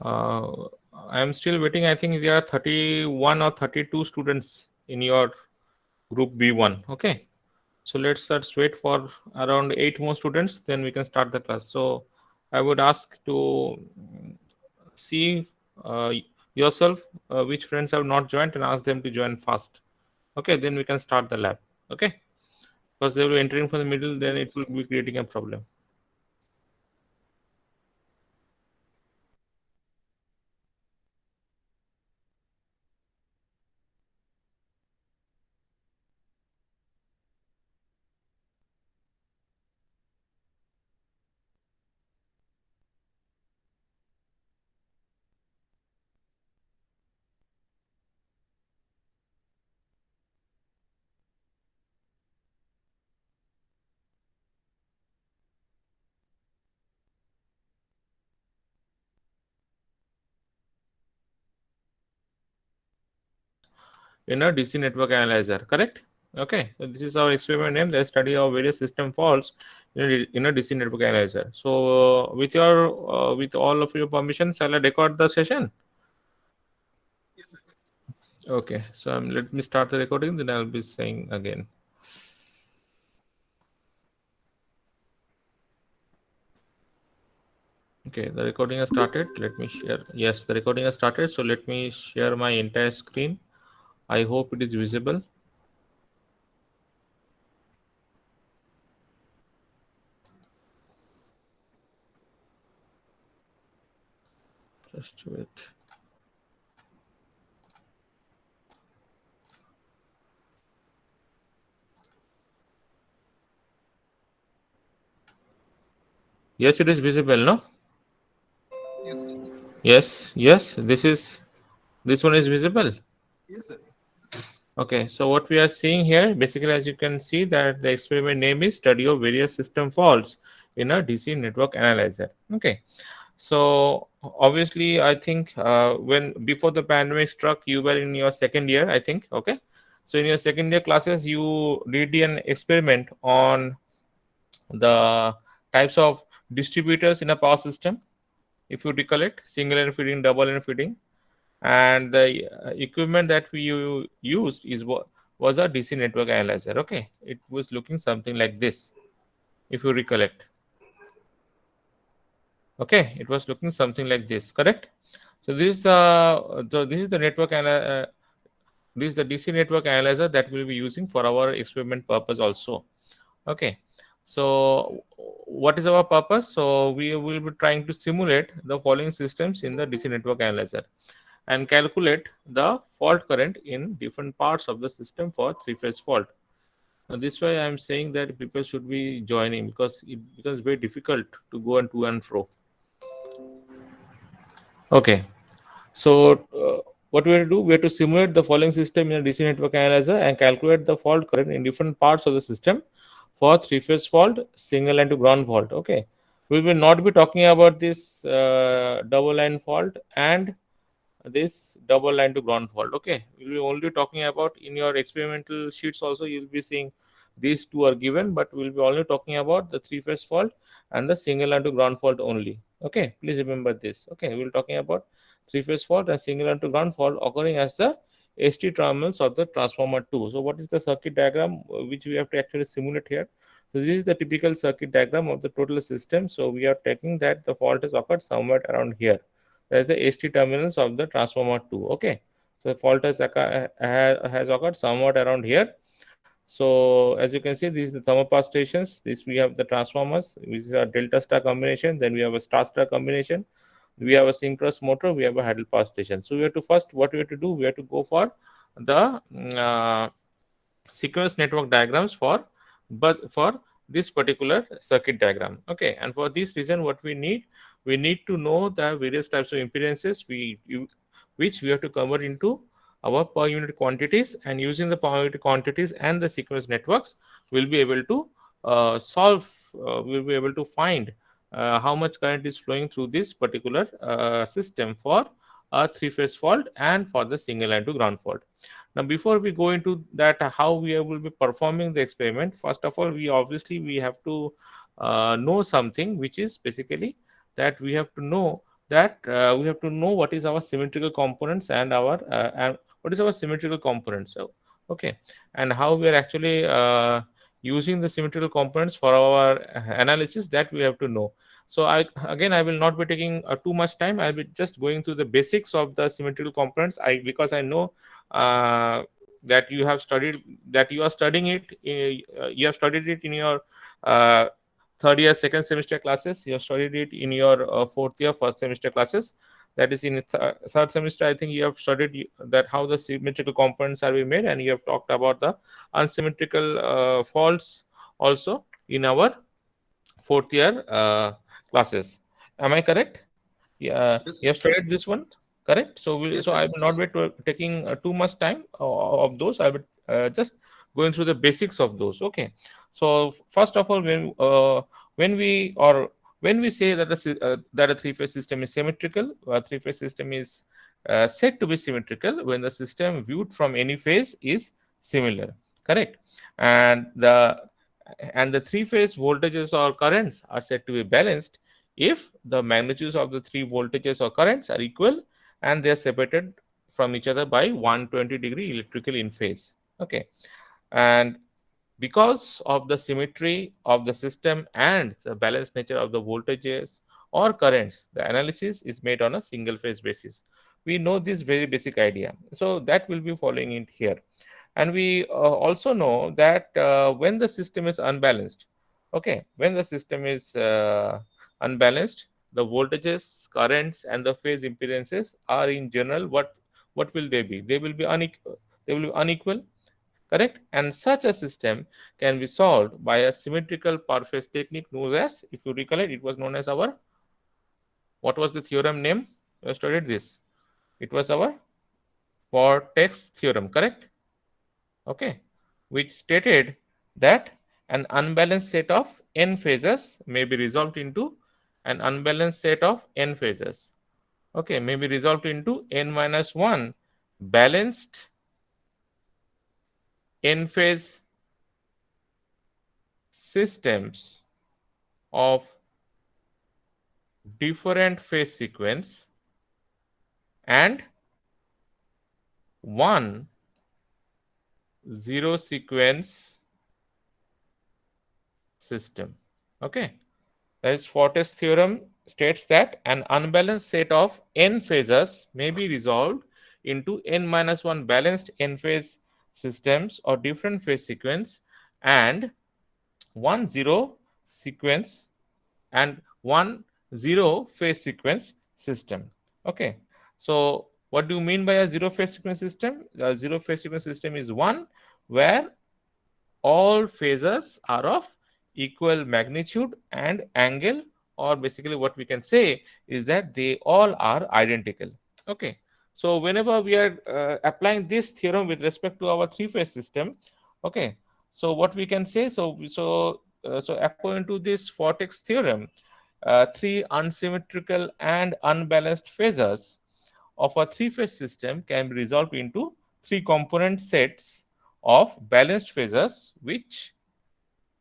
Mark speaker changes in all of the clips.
Speaker 1: Uh, I am still waiting. I think there are 31 or 32 students in your group B1. Okay. So let's wait for around 8 more students, then we can start the class. So I would ask to see yourself which friends have not joined and ask them to join fast. Okay, then we can start the lab. Okay, because they will be entering from the middle, then it will be creating a problem. In a DC network analyzer, correct? Okay, so this is our experiment name, the study of various system faults in a DC network analyzer. So with all of your permission, shall I record the session? Okay, so let me start the recording, then I'll be saying again. Okay, the recording has started. Let me share. Yes, the recording has started. So let me share my entire screen. I hope it is visible. Just wait. Yes, it is visible, no? Yes, yes. This one is visible. Okay, so what we are seeing here, basically, as you can see, that the experiment name is study of various system faults in a DC network analyzer. Okay, so obviously, I think when before the pandemic struck, you were in your second year, I think. Okay, so in your second year classes, you did an experiment on the types of distributors in a power system. If you recollect, single end feeding, double end feeding, and the equipment that we used was a DC network analyzer. Okay, it was looking something like this, if you recollect. Okay, it was looking something like this, correct? So this is the this is the DC network analyzer that we'll be using for our experiment purpose also. Okay, so what is our purpose? So we will be trying to simulate the following systems in the DC network analyzer and calculate the fault current in different parts of the system for three-phase fault. Now, this way I am saying that people should be joining because it becomes very difficult to go and to and fro. Okay, so what we have to do, we have to simulate the following system in a DC network analyzer and calculate the fault current in different parts of the system for three-phase fault, single line to ground fault. Okay, we will not be talking about this double line fault and this double line to ground fault. Okay, we'll be only talking about in your experimental sheets also you'll be seeing these two are given, but we'll be only talking about the three-phase fault and the single line to ground fault only. Okay, please remember this. Okay, we're talking about three-phase fault and single line to ground fault occurring as the ST terminals of the transformer 2. So what is the circuit diagram which we have to actually simulate here? So this is the typical circuit diagram of the total system. So we are taking that the fault has occurred somewhere around here. That's the ST terminals of the transformer 2. Okay, so fault has occurred somewhat around here. So as you can see, these are the thermal power stations. This we have the transformers, which is a delta star combination. Then we have a star star combination. We have a synchronous motor. We have a idle power station. So we have to first, what we have to do, we have to go for the sequence network diagrams for but for this particular circuit diagram. Okay, and for this reason what we need to know the various types of impedances which we have to convert into our per unit quantities, and using the per unit quantities and the sequence networks we'll be able to we'll be able to find how much current is flowing through this particular system for a three phase fault and for the single line to ground fault. Now, before we go into that, how we will be performing the experiment, first of all, we have to know something, which is basically that we have to know that we have to know what is our symmetrical components and what is our symmetrical components. So, okay, and how we are actually using the symmetrical components for our analysis, that we have to know. So I will not be taking too much time. I'll be just going through the basics of the symmetrical components. Because I know uh, that you have studied, that you are studying it. You have studied it in your uh, third year second semester classes. You have studied it in your fourth year first semester classes. That is in third semester, I think you have studied that how the symmetrical components are being made, and you have talked about the unsymmetrical faults also in our fourth year classes. Am I correct? Yeah,
Speaker 2: Yes,
Speaker 1: you have studied this one, correct? So
Speaker 2: yes,
Speaker 1: so
Speaker 2: yes.
Speaker 1: I will not be taking too much time of those. I will just going through the basics of those. Okay. So first of all, when we or when we say that that a three-phase system is symmetrical, a three-phase system is said to be symmetrical when the system viewed from any phase is similar, correct? And the three-phase voltages or currents are said to be balanced if the magnitudes of the three voltages or currents are equal and they are separated from each other by 120-degree electrical in phase. Okay. And because of the symmetry of the system and the balanced nature of the voltages or currents, the analysis is made on a single phase basis. We know this very basic idea, so that will be following it here. And we also know that when the system is unbalanced, okay, when the system is unbalanced, the voltages, currents, and the phase impedances are in general what will they be? They will be unequal. They will be unequal, correct? And such a system can be solved by a symmetrical per phase technique known as, if you recollect, it was known as our, what was the theorem name? We studied this. It was our vortex theorem, correct? Okay, which stated that an unbalanced set of n phases may be resolved into an unbalanced set of n phases. Okay, may be resolved into n minus 1 balanced n phase systems of different phase sequence and one zero sequence system. Okay. That is, Fortes theorem states that an unbalanced set of n phases may be resolved into n minus 1 balanced n phase systems or different phase sequence and one zero sequence and one zero phase sequence system. Okay. So what do you mean by a zero phase sequence system? A zero phase sequence system is one where all phases are of equal magnitude and angle, or basically what we can say is that they all are identical. Okay. So whenever we are applying this theorem with respect to our three phase system, okay, so what we can say, so according to this vortex theorem, three unsymmetrical and unbalanced phases of a three phase system can be resolved into three component sets of balanced phases which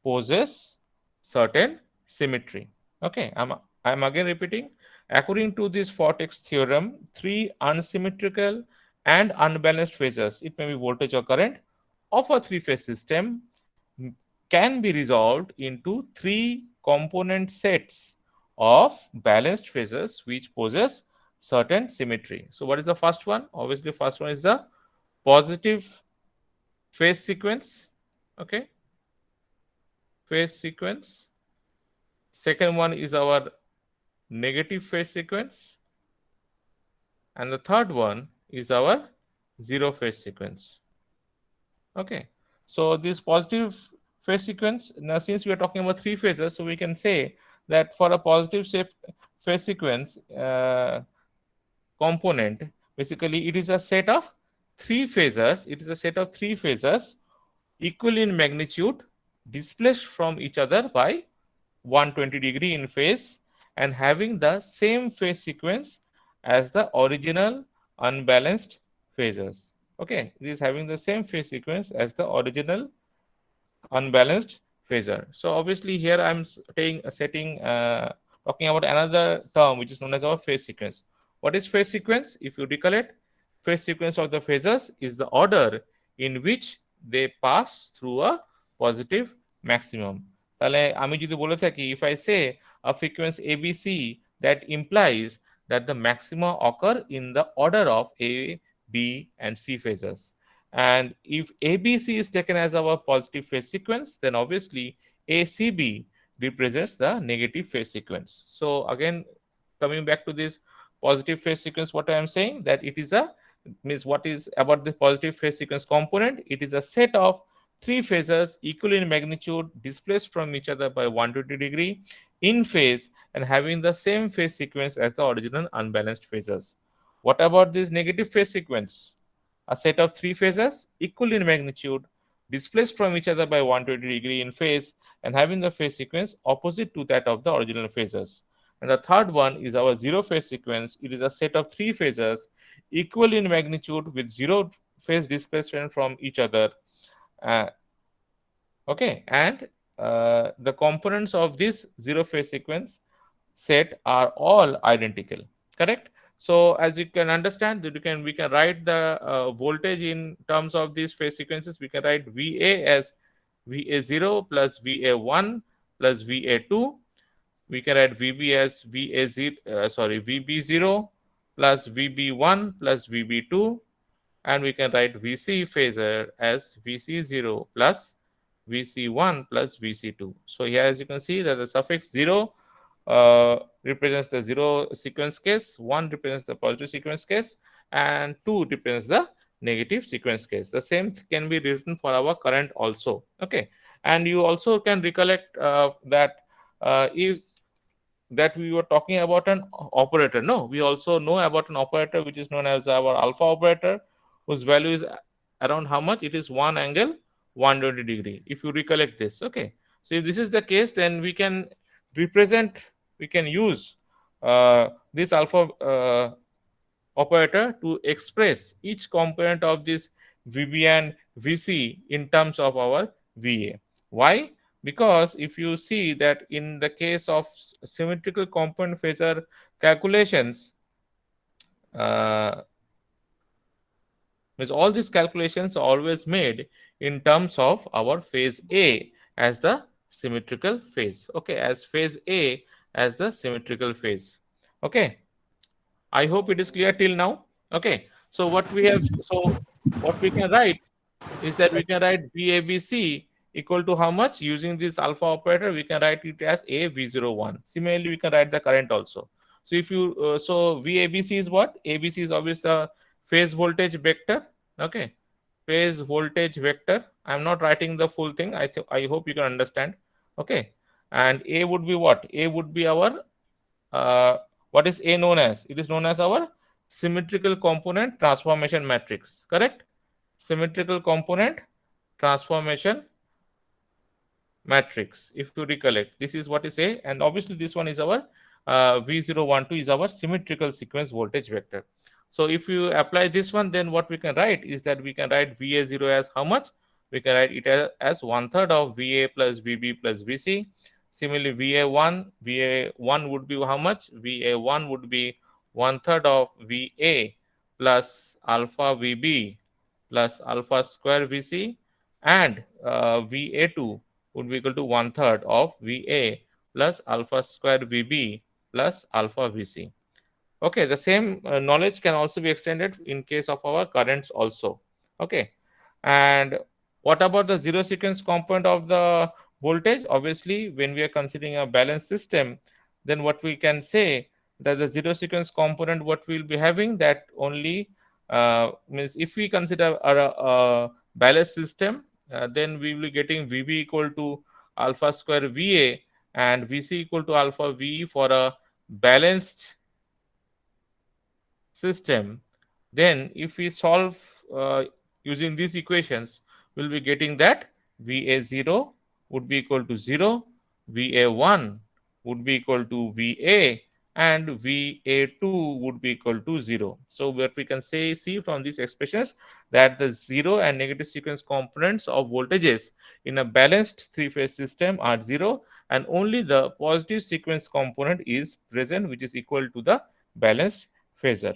Speaker 1: possess certain symmetry. Okay, I'm again repeating. According to this vortex theorem, three unsymmetrical and unbalanced phases, it may be voltage or current, of a three phase system can be resolved into three component sets of balanced phases which possess certain symmetry. So what is the first one? Obviously, first one is the positive phase sequence. Okay, phase sequence. Second one is our negative phase sequence. And the third one is our zero phase sequence. Okay. So this positive phase sequence, now since we are talking about three phases, so we can say that for a positive phase sequence component, basically it is a set of three phases. It is a set of three phases equal in magnitude, displaced from each other by 120-degree in phase and having the same phase sequence as the original unbalanced phases. Okay, it is having the same phase sequence as the original unbalanced phasor. So obviously here I'm setting talking about another term which is known as our phase sequence. What is phase sequence? If you recollect, phase sequence of the phases is the order in which they pass through a positive maximum. তাহলে আমি যদি বলে থাকি, if I say a frequency ABC, that implies that the maxima occur in the order of A, B, and C phases. And if ABC is taken as our positive phase sequence, then obviously ACB represents the negative phase sequence. So again, coming back to this positive phase sequence, what I am saying, that it is a, means what is about the positive phase sequence component, it is a set of three phases equal in magnitude, displaced from each other by 120-degree in phase, and having the same phase sequence as the original unbalanced phases. What about this negative phase sequence? A set of three phases equal in magnitude, displaced from each other by 120-degree in phase, and having the phase sequence opposite to that of the original phases. And the third one is our zero phase sequence. It is a set of three phases equal in magnitude with zero phase displacement from each other. Uh, okay, and the components of this zero phase sequence set are all identical, correct? So as you can understand that we can write the voltage in terms of these phase sequences. We can write VA as VA0 plus VA1 plus VA2. We can write VB as VB0 plus VB1 plus VB2, and we can write VC phasor as VC0 plus VC1 plus VC2. So here, as you can see, that the suffix 0 represents the zero sequence case, 1 represents the positive sequence case, and 2 represents the negative sequence case. The same can be written for our current also. Okay, and you also can recollect that if that we were talking about an operator. No, we also know about an operator which is known as our alpha operator, whose value is around how much? It is 1 angle 120-degree, if you recollect this. Okay, so if this is the case, then we can represent, we can use this alpha operator to express each component of this VB and VC in terms of our VA. Why? Because if you see that in the case of symmetrical component phasor calculations, uh, means all these calculations are always made in terms of our phase A as the symmetrical phase. Okay, as phase A as the symmetrical phase. Okay, I hope it is clear till now. Okay, so what we can write is that we can write VABC equal to how much? Using this alpha operator, we can write it as AV01. Similarly, we can write the current also. So if you so VABC is what? ABC is obviously the phase voltage vector. Okay, phase voltage vector. I'm not writing the full thing. I hope you can understand. Okay, and A would be what? A would be our uh, what is A known as? It is known as our symmetrical component transformation matrix. Correct? Symmetrical component transformation matrix, if you recollect, this is what is A, and obviously this one is our V012 is our symmetrical sequence voltage vector. So if you apply this one, then what we can write is that we can write VA0 as how much? We can write it as 1/3 of VA plus VB plus VC. Similarly, VA1 would be how much? VA1 would be 1/3 of VA plus alpha VB plus alpha square VC, and VA2 would be equal to 1/3 of VA plus alpha square VB plus alpha VC. Okay, the same knowledge can also be extended in case of our currents also. Okay, and what about the zero sequence component of the voltage? Obviously, when we are considering a balanced system, then what we can say, that the zero sequence component, what we'll be having, that only means if we consider a balanced system, then we will be getting VB equal to alpha square VA and VC equal to alpha VE for a balanced system. Then if we solve using these equations, we'll be getting that VA0 would be equal to 0, VA1 would be equal to VA, and VA2 would be equal to 0. So what we can see from these expressions, that the zero and negative sequence components of voltages in a balanced three-phase system are 0, and only the positive sequence component is present, which is equal to the balanced phasor.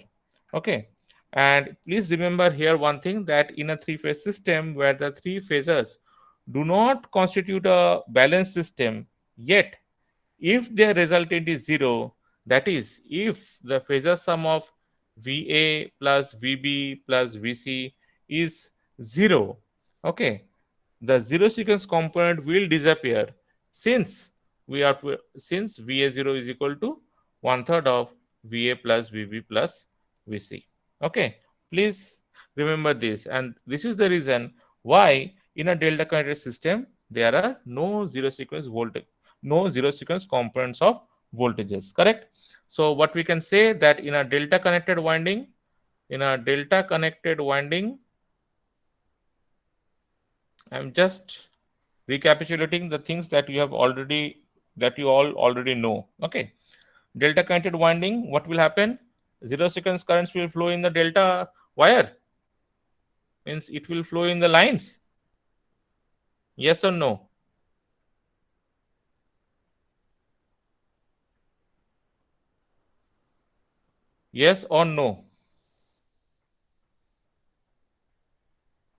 Speaker 1: Okay, and please remember here one thing, that in a three-phase system where the three phasors do not constitute a balanced system, yet if their resultant is 0, that is, if the phasor sum of VA plus VB plus VC is 0, okay, the zero sequence component will disappear, since since VA0 is equal to one third of VA plus VB plus VC. Okay, please remember this, and this is the reason why in a delta connected system there are no zero sequence voltage, no zero sequence components of voltages. Correct. So what we can say, that in a delta connected winding, in a delta connected winding, I'm just recapitulating the things that you have already, that you all already know. Okay, delta connected winding, what will happen? Zero sequence currents will flow in the delta wire, means it will flow in the lines. Yes or no? Yes or no?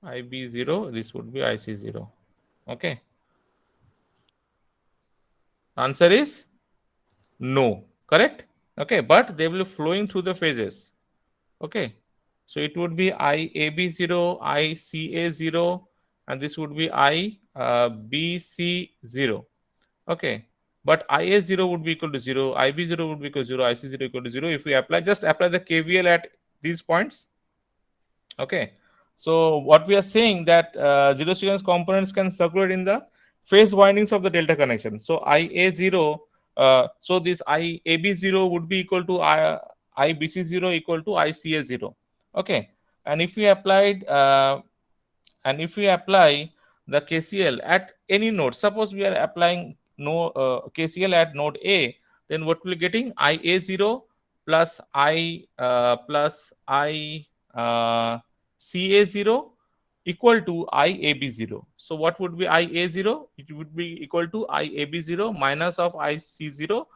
Speaker 1: IB0, this would be IC0. Okay, answer is no. Correct. Okay, but they will flowing through the phases. Okay, so it would be IAB0, ICA0, and this would be IBC0. Okay, but IA0 would be equal to 0, IB0 would be equal to 0, IC0 equal to 0. If we apply, just apply the KVL at these points. Okay, so what we are saying, that zero sequence components can circulate in the phase windings of the delta connection. So IA0, so this IAB0 would be equal to IBC0 equal to ICA0. Okay, and if we applied if we apply the KCL at any node, suppose we are applying no KCL at node A, then what we're getting, IA0 plus I CA0 equal to IAB0. So what would be IA0? It would be equal to IAB0 minus of IC0.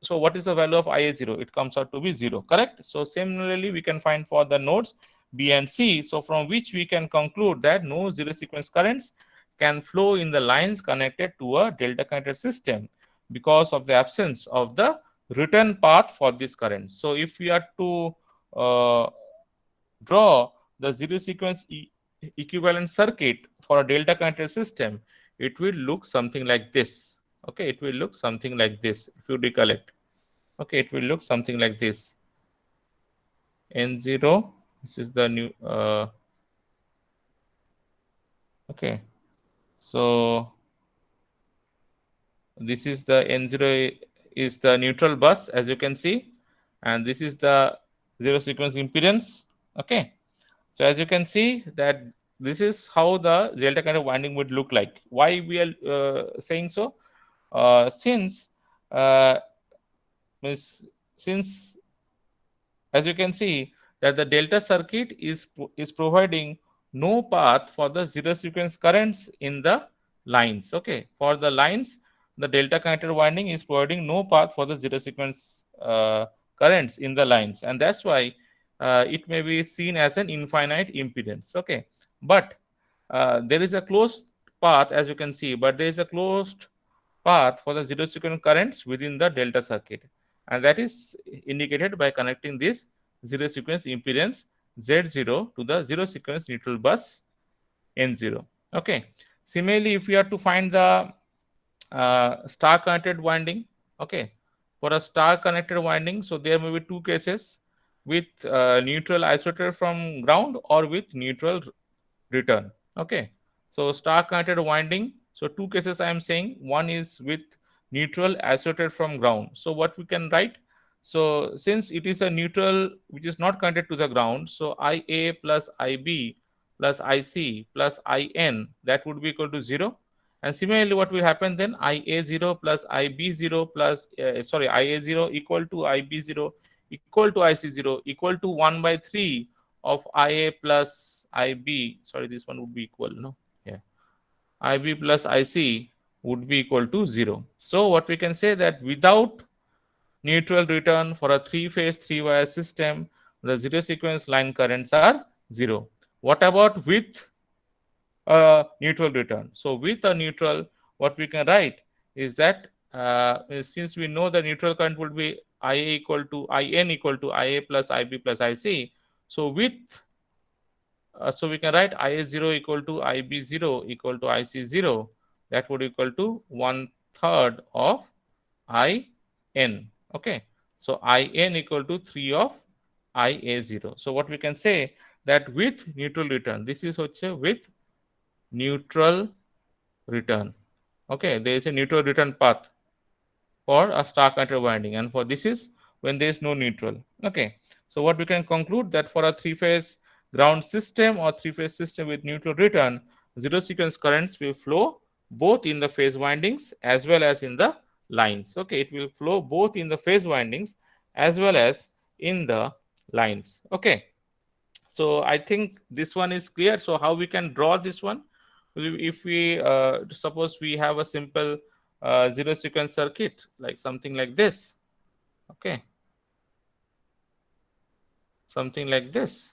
Speaker 1: So what is the value of IA0? It comes out to be 0. Correct. So similarly, we can find for the nodes B and C. So from which we can conclude that no zero sequence currents can flow in the lines connected to a delta connected system because of the absence of the return path for this current. So if we are to draw the zero sequence equivalent circuit for a delta connected system, it will look something like this. Okay, it will look something like this if you recollect. Okay, it will look something like this. N0, this is the new okay, so this is the N0 is the neutral bus, as you can see, and this is the zero sequence impedance. Okay, so as you can see that this is how the delta kind of winding would look like. Why we are saying so? Since means since as you can see that the delta circuit is providing no path for the zero sequence currents in the lines. Okay, for the lines, the delta connected winding is providing no path for the zero sequence currents in the lines, and that's why it may be seen as an infinite impedance. Okay, but there is a closed path, as you can see, but there is a closed path for the zero sequence currents within the delta circuit, and that is indicated by connecting this zero sequence impedance Z0 to the zero sequence neutral bus N0. Okay, similarly, if we are to find the star connected winding, okay, for a star connected winding, so there may be two cases, with neutral isolated from ground or with neutral return. Okay, so star connected winding, so two cases I am saying, one is with neutral isolated from ground. So what we can write, so since it is a neutral which is not connected to the ground, so IA plus IB plus IC plus IN, that would be equal to 0. And similarly, what will happen then, IA0 plus IB0 plus sorry, IA0 equal to IB0 equal to IC0 equal to 1 by 3 of IA plus IB. Sorry, this one would be equal, no? Yeah. IB plus IC would be equal to 0. So what we can say that without neutral return for a three-phase, three-wire system, the zero sequence line currents are 0. What about with a neutral return? So with a neutral, what we can write is that since we know the neutral current would be IA equal to IN equal to IA plus IB plus IC. So with so we can write IA0 equal to IB0 equal to IC0. That would equal to 1/3 of IN. Okay. So IN equal to 3 of IA0. So what we can say that with neutral return, this is with neutral return. Okay, there is a neutral return path for a star connector winding, and for this is when there is no neutral. Okay, so what we can conclude that for a three-phase ground system or three-phase system with neutral return, zero sequence currents will flow both in the phase windings as well as in the lines. Okay, it will flow both in the phase windings as well as in the lines. Okay, so I think this one is clear. So how we can draw this one? If we suppose we have a simple zero sequence circuit like something like this. Okay, something like this.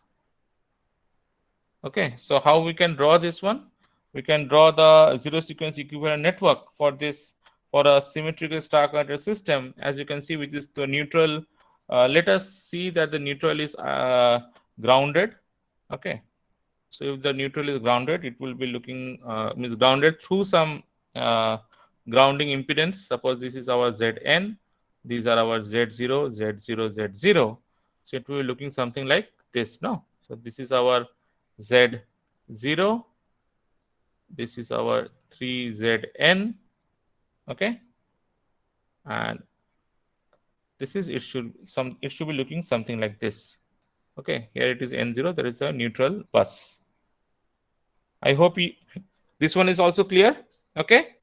Speaker 1: Okay, so how we can draw this one? We can draw the zero sequence equivalent network for this, for a symmetrical star connected system. As you can see, which is the neutral. Let us see that the neutral is grounded. Okay, so if the neutral is grounded, it will be looking means grounded through some uh, grounding impedance. Suppose this is our Zn, these are our Z0, Z0, Z0. So it will be looking something like this. No, so this is our Z0, this is our 3Zn. Okay, and this is it should be looking something like this. Okay, here it is N0, there is a neutral bus. I hope this one is also clear. Okay,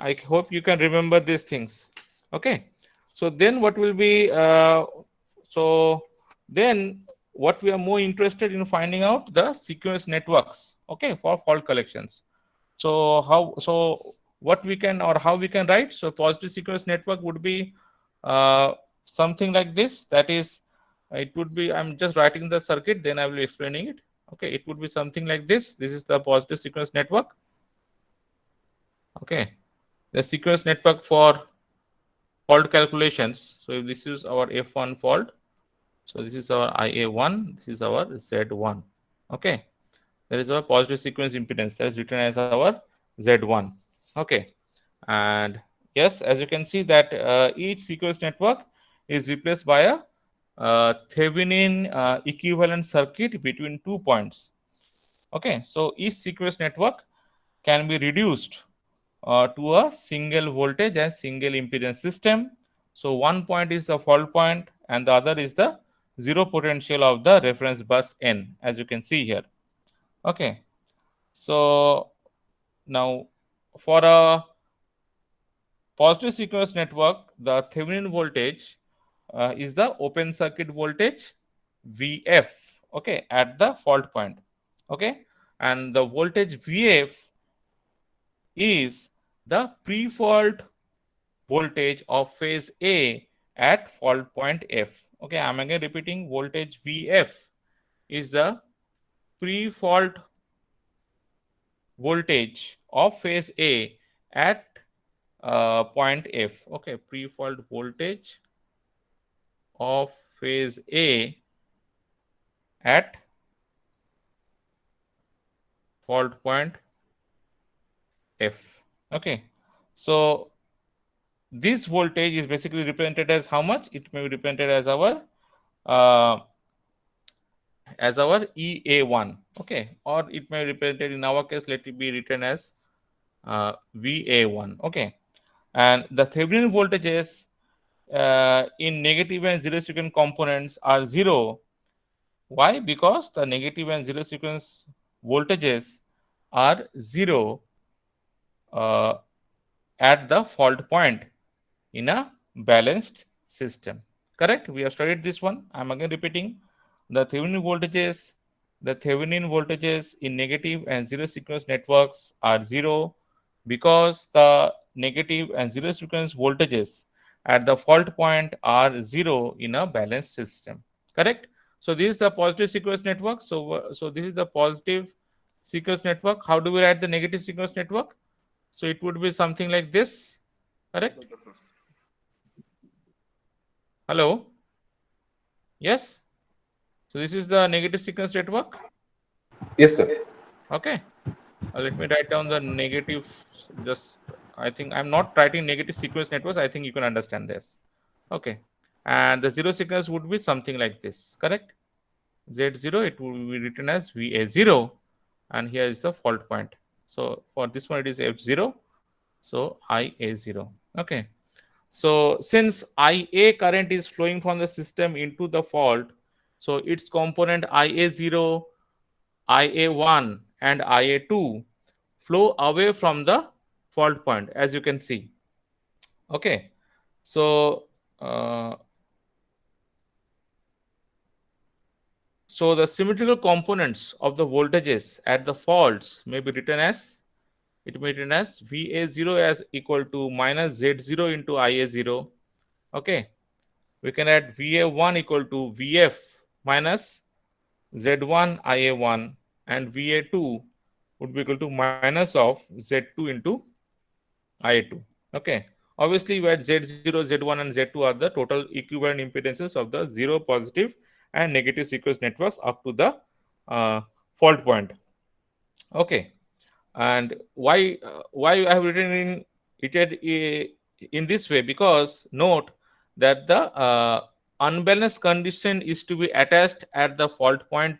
Speaker 1: I hope you can remember these things. Okay, so then what will be so then what we are more interested in finding out the sequence networks, okay, for fault collections. So what we can or how we can write? So positive sequence network would be uh, something like this. That is, it would be, I'm just writing the circuit, then I will be explaining it. Okay, it would be something like this. This is the positive sequence network. Okay, the sequence network for fault calculations. So if this is our F1 fault, so this is our IA1, this is our Z1. Okay, there is our positive sequence impedance that is written as our Z1. Okay, and yes, as you can see that each sequence network is replaced by a Thevenin equivalent circuit between 2 points. Okay, so each sequence network can be reduced to a single voltage and single impedance system. So one point is the fault point and the other is the zero potential of the reference bus N, as you can see here. Okay, so now for a positive sequence network, the Thevenin voltage is the open circuit voltage Vf, okay, at the fault point. Okay, and the voltage Vf is the pre-fault voltage of phase A at fault point F. Okay, I'm again repeating, voltage Vf is the pre-fault voltage of phase A at point F. Okay, pre-fault voltage of phase A at fault point F. Okay, so this voltage is basically represented as how much? It may be represented uh, as our EA1. Okay, or it may be represented in our case, let it be written as VA1. Okay, and the Thevenin voltages in negative and zero sequence components are zero. Why? Because the negative and zero sequence voltages are zero uh, at the fault point in a balanced system. Correct? We have studied this one. I'm again repeating, the Thevenin voltages in negative and zero sequence networks are zero because the negative and zero sequence voltages at the fault point are zero in a balanced system. Correct? So this is the positive sequence network. So this is the positive sequence network. How do we write the negative sequence network? So it would be something like this. Correct? Hello? Yes? So this is the negative sequence network.
Speaker 2: Yes, sir.
Speaker 1: Okay. Let me write down the negative. Just I think I'm not writing negative sequence networks. I think you can understand this. Okay. And the zero sequence would be something like this. Correct? Z0, it will be written as VA0, and here is the fault point. So for this one, it is F0. So IA0. Okay. So since IA current is flowing from the system into the fault, so its component IA0, IA1, and IA2 flow away from the fault point, as you can see. Okay. So uh, so the symmetrical components of the voltages at the faults may be written as, it may be written as VA0 as equal to minus Z0 into IA0. Okay. We can add VA1 equal to VF minus Z1 IA1, and VA2 would be equal to minus of Z2 into IA2. Okay. Obviously, where Z0, Z1, and Z2 are the total equivalent impedances of the zero, positive, and negative sequence networks up to the uh, fault point. Okay. And why I have written in this way? Because note that the unbalanced condition is to be attached at the fault point,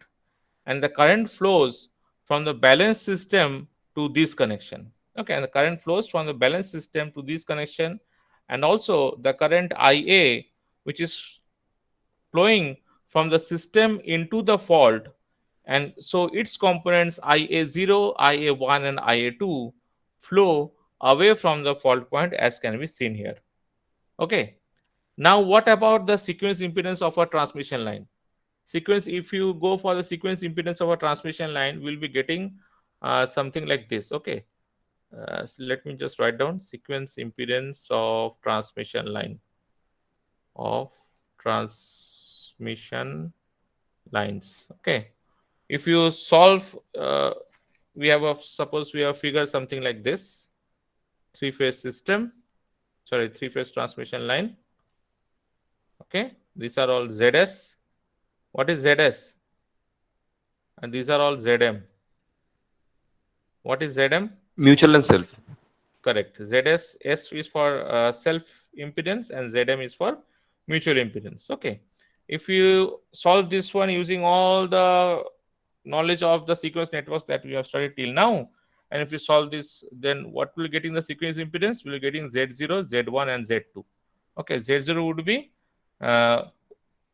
Speaker 1: and the current flows from the balanced system to this connection. Okay, and the current flows from the balanced system to this connection, and also the current IA, which is flowing from the system into the fault, and so its components IA0, IA1, and IA2 flow away from the fault point, as can be seen here. Okay. Now what about the sequence impedance of a transmission line? Sequence, if you go for the sequence impedance of a transmission line, we'll be getting something like this. Okay. So let me just write down sequence impedance of transmission line, of transmission lines. Okay. If you solve, we have a, suppose we have figure something like this: three phase system, sorry, three phase transmission line. Okay, these are all ZS. What is ZS? And these are all ZM. What is ZM?
Speaker 2: Mutual and self.
Speaker 1: Correct. ZS, S is for self impedance, and ZM is for mutual impedance. Okay. If you solve this one using all the knowledge of the sequence networks that we have studied till now, and if you solve this, then what will get in the sequence impedance? We'll getting Z0, Z1, and Z2. Okay, Z0 would be uh,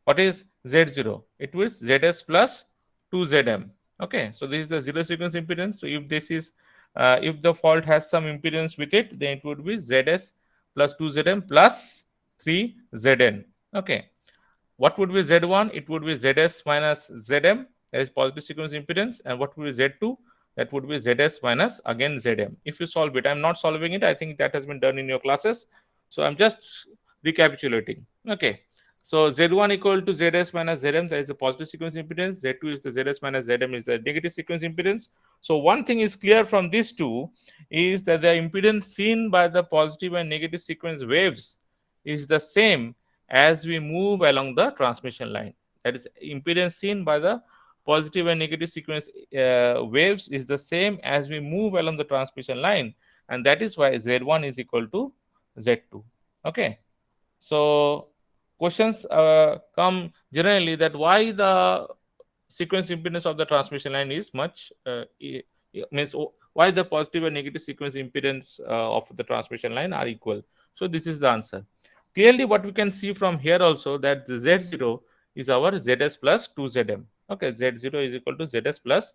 Speaker 1: what is Z0? It was ZS plus 2ZM. Okay, so this is the zero sequence impedance. So if this is if the fault has some impedance with it, then it would be ZS plus 2ZM plus 3ZN. Okay, what would be Z1? It would be ZS minus ZM, that is positive sequence impedance. And what would be Z2? That would be ZS minus again ZM. If you solve it, I'm not solving it. I think that has been done in your classes. So I'm just recapitulating. Okay. So Z1 equal to ZS minus ZM, that is the positive sequence impedance. Z2 is the ZS minus ZM is the negative sequence impedance. So one thing is clear from these two is that the impedance seen by the positive and negative sequence waves is the same as we move along the transmission line. That is, impedance seen by the positive and negative sequence waves is the same as we move along the transmission line, and that is why Z1 is equal to Z2. Okay. So questions come generally that why the sequence impedance of the transmission line is much means why the positive and negative sequence impedance of the transmission line are equal. So this is the answer. Clearly what we can see from here also, that the Z0 is our ZS plus 2ZM. Okay, Z0 is equal to ZS plus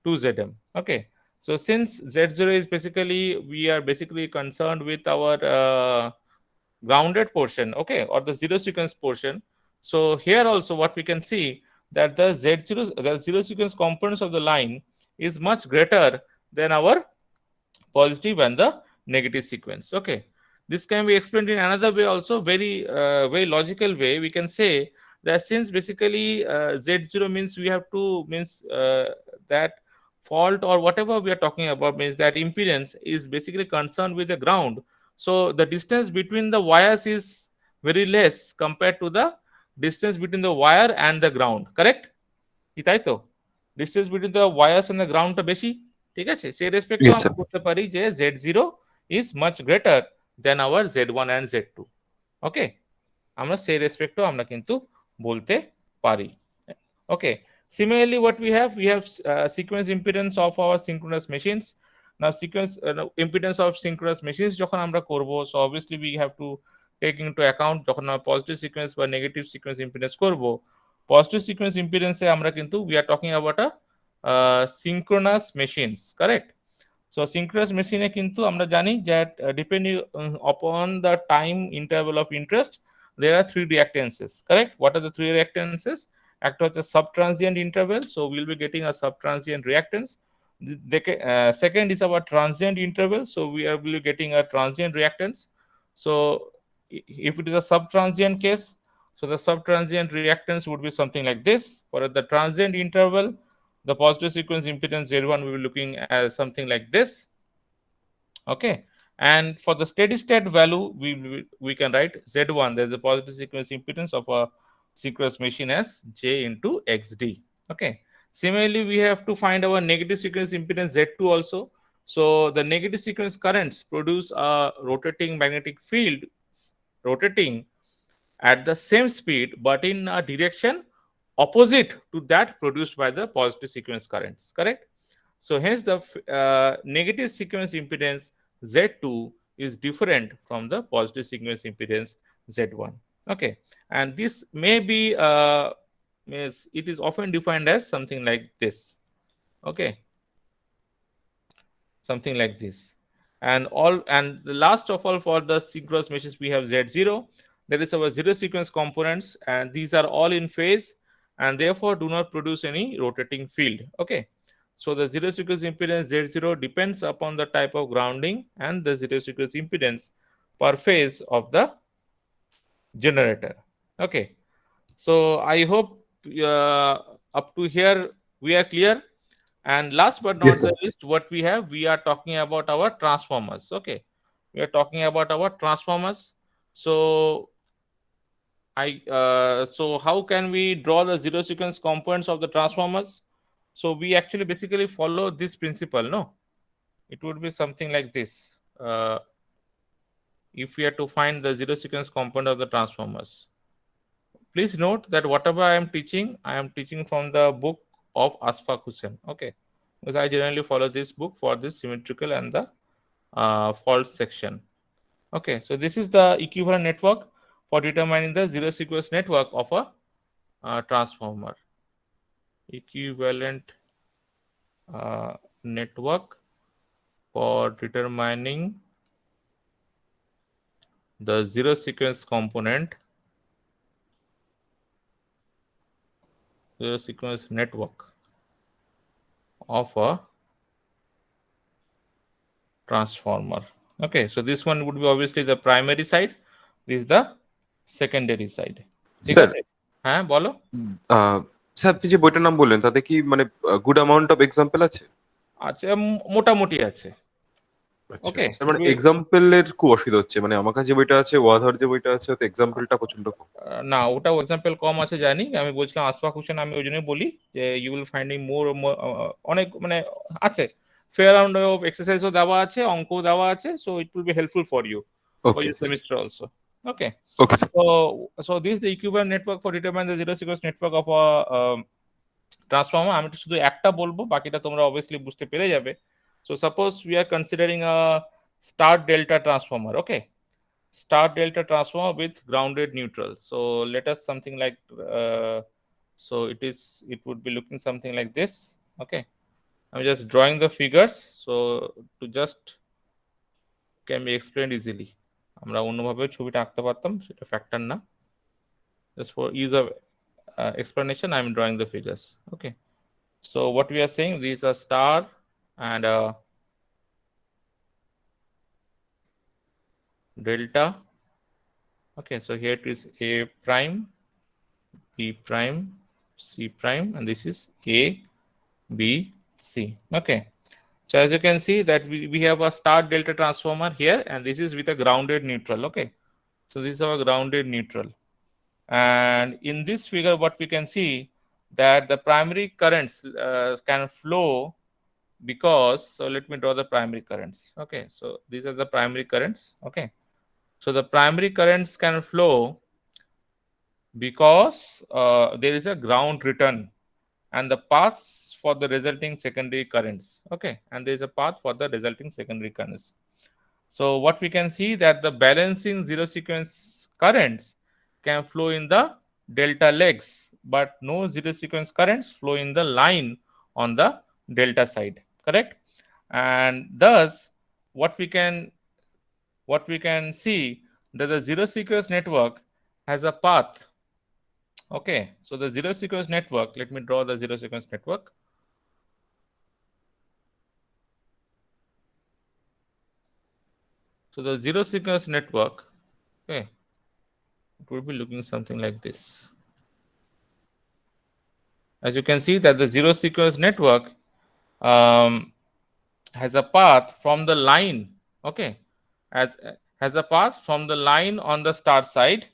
Speaker 1: 2ZM. Okay, so since Z0 is basically, we are basically concerned with our grounded portion, okay, or the zero sequence portion. So here also what we can see, that the Z0, the zero sequence components of the line is much greater than our positive and the negative sequence. Okay, this can be explained in another way also, very logical way. We can say that since basically z0 means we have to means that fault or whatever we are talking about means that impedance is basically concerned with the ground, so the distance between the wires is very less compared to the distance between the wire and the ground, correct? কি তাই তো? Distance between the wires and the গ্রাউন্ডটা বেশি। ঠিক আছে? সেই রেসপেক্টেও
Speaker 2: Yes,
Speaker 1: আমরা
Speaker 2: sir.
Speaker 1: বলতে পারি যে Z0 is much greater than our Z1 and Z2। Okay? আমরা সেই রেসপেক্টেও আমরা কিন্তু বলতে পারি। ওকে? Similarly, what we have sequence impedance of our synchronous machines. Now sequence impedance of synchronous machines যখন আমরা করব, so obviously we have to take into account যখন আমরা পজিটিভ সিকোয়েন্স বা নেগেটিভ সিকোয়েন্স ইম্পিডেন্স করব। পজিটিভ সিকোয়েন্স ইম্পিডেন্সে আমরা কিন্তু we are talking about a synchronous machines, correct? So synchronous machine এ কিন্তু আমরা জানি that depending upon the time interval of interest, there are three reactances, correct? What are the three reactances? একটা হচ্ছে subtransient interval, so we'll be getting a subtransient reactance. Second is our transient interval, so will be getting a transient reactance. So if it is a subtransient case, so the subtransient reactance would be something like this. For the transient interval, the positive sequence impedance Z1 will be looking as something like this. Okay, and for the steady state value, we can write Z1, there's the positive sequence impedance of a synchronous machine as J into XD. Okay, similarly we have to find our negative sequence impedance Z2 also. So the negative sequence currents produce a rotating magnetic field rotating at the same speed but in a direction opposite to that produced by the positive sequence currents, correct? So hence the negative sequence impedance Z2 is different from the positive sequence impedance Z1. Okay, and this may be it is often defined as something like this. Okay, something like this. And the last of all, for the synchronous machines we have Z0. There is our zero sequence components, and these are all in phase and therefore do not produce any rotating field. Okay, so the zero sequence impedance Z0 depends upon the type of grounding and the zero sequence impedance per phase of the generator. Okay, so I hope up to here we are clear. And last but
Speaker 2: Yes,
Speaker 1: not
Speaker 2: sir.
Speaker 1: the least, what we are talking about our transformers. Okay, we are talking about our transformers. So so how can we draw the zero sequence components of the transformers? So we actually basically follow this principle. No, it would be something like this. If we are to find the zero sequence component of the transformers, please note that whatever I am teaching from the book of Asfaq Hussain. Okay, because I generally follow this book for this symmetrical and the fault section. Okay, so this is the equivalent network for determining the zero sequence network of a transformer. Equivalent network for determining the zero sequence component, zero sequence network of a transformer. Okay, so this one would be obviously the primary side, this is the secondary side. ঠিক
Speaker 2: sir,
Speaker 1: আছে? হ্যাঁ বলো।
Speaker 2: আহ, sir আপনি যে বইটার নাম বললেন তাতে কি মানে গুড অ্যামাউন্ট অফ এক্সাম্পল আছে?
Speaker 1: আচ্ছা, মোটামুটি আছে।
Speaker 2: আচ্ছা
Speaker 1: ওকে,
Speaker 2: স্যার, মানে এক্সাম্পলের খুব অসুবিধা হচ্ছে, মানে আমার কাছে যে বইটা আছে, ওয়াধার যে বইটা আছে, ওতে এক্সাম্পলটা প্রচন্ড কম।
Speaker 1: না ওটাও এক্সাম্পল কম আছে জানি, আমি বলছিলাম আশফাক হোসেন, আমি ওই জন্যই বলি যে ইউ উইল ফাইন্ডিং মোর অনেক মানে আছে, ফেয়ার রাউন্ড অফ এক্সারসাইজও দেওয়া আছে, অঙ্কও দেওয়া আছে, so it will be helpful for you for
Speaker 2: okay
Speaker 1: your semester also. Okay,
Speaker 2: okay sir.
Speaker 1: so this is the equivalent network for determine the zero sequence network of a transformer. আমি তো শুধু একটা বলবো, বাকিটা তোমরা obviously বুঝতে পেরে যাবে। So suppose we are considering a star delta transformer. Okay, star delta transformer with grounded neutral. So let us something like so it would be looking something like this. Okay, I'm just drawing the figures so to just can be explained easily. আমরা অন্যভাবে ছবিটা আঁকতে পারতাম, সেটা factor না, just for ease of explanation I'm drawing the figures. Okay, so what we are saying, these are star and delta. Okay, so here it is A prime, B prime, C prime, and this is A, B, C. Okay. So as you can see that we have a star delta transformer here, and this is with a grounded neutral. Okay. So this is our grounded neutral. And in this figure, what we can see that the primary currents can flow because, so let me draw the primary currents. Okay. So these are the primary currents. Okay. So the primary currents can flow because there is a ground return and the paths for the resulting secondary currents. Okay, and there is a path for the resulting secondary currents. So what we can see that the balancing zero sequence currents can flow in the delta legs, but no zero sequence currents flow in the line on the delta side. Correct? And thus, what we can see that the zero sequence network has a path. Okay, so the zero sequence network, let me draw the zero sequence network. So the zero sequence network, okay, it will be looking something like this. As you can see that the zero sequence network has a path from the line, okay, as has a path from the line on the start side